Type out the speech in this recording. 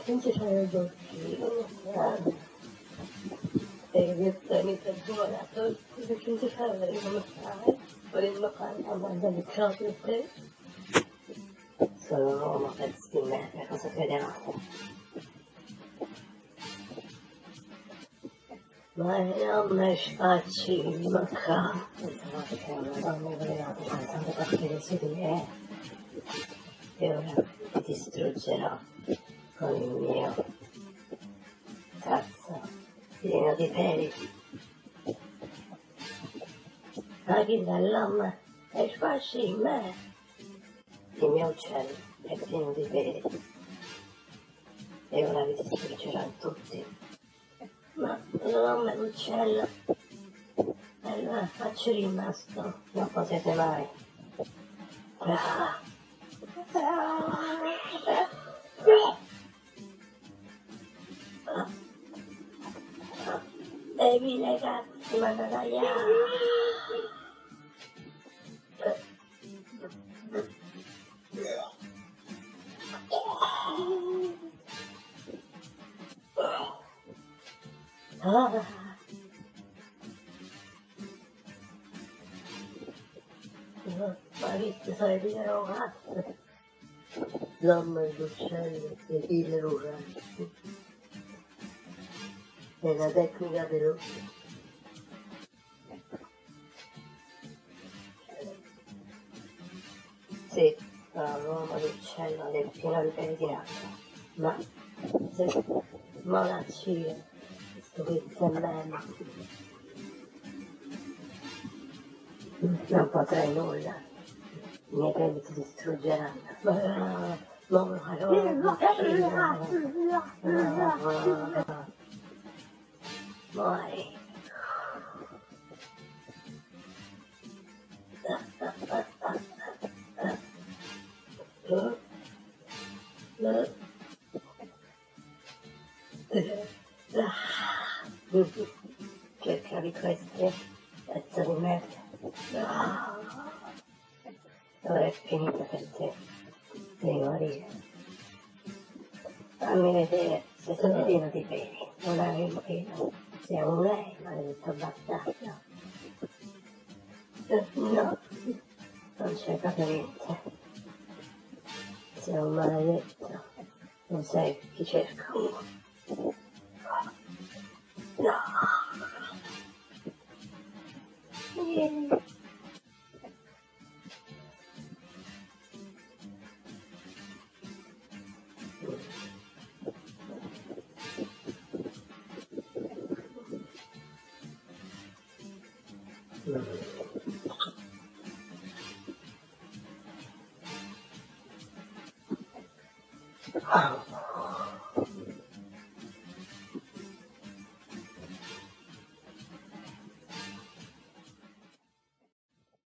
Finché c'è il bottino, e mi perdona, finché c'è come fai, volendo fare la banda di proprio te, sono un uomo per schimmere, cosa credevate? Ma non mi spaccime, cazzo, pensavate che una donna volevate cantando partire su di me, e ora ti distruggerò con il mio cazzo pieno di peli. Aghi dall'uomo e spaccime, il mio uccello è pieno di peli, e ora vi distruggerò tutti. Ma l'uomo è l'uccello, e allora faccio rimasto, non potete mai. Devi ragazzi, ma non hai ma visto sai dire un cazzo, l'uomo e l'uccello e dire un cazzo, è la tecnica veloce. Sì, l'uomo e l'uccello è pieno di peli di naso, ma se monarchia, questo pizzellello, non potrei nulla, i miei peli ti distruggeranno. Muori. Cercavi queste pezzo di merda. Ora è finita per te. Devi morire. Fammi vedere se sono pieno di peli. Non hai un pelo. Sei un lei, maledetto bastardo. No, non c'è proprio niente. Sei un maledetto. Non sai chi cerca. No. Vieni. Wow.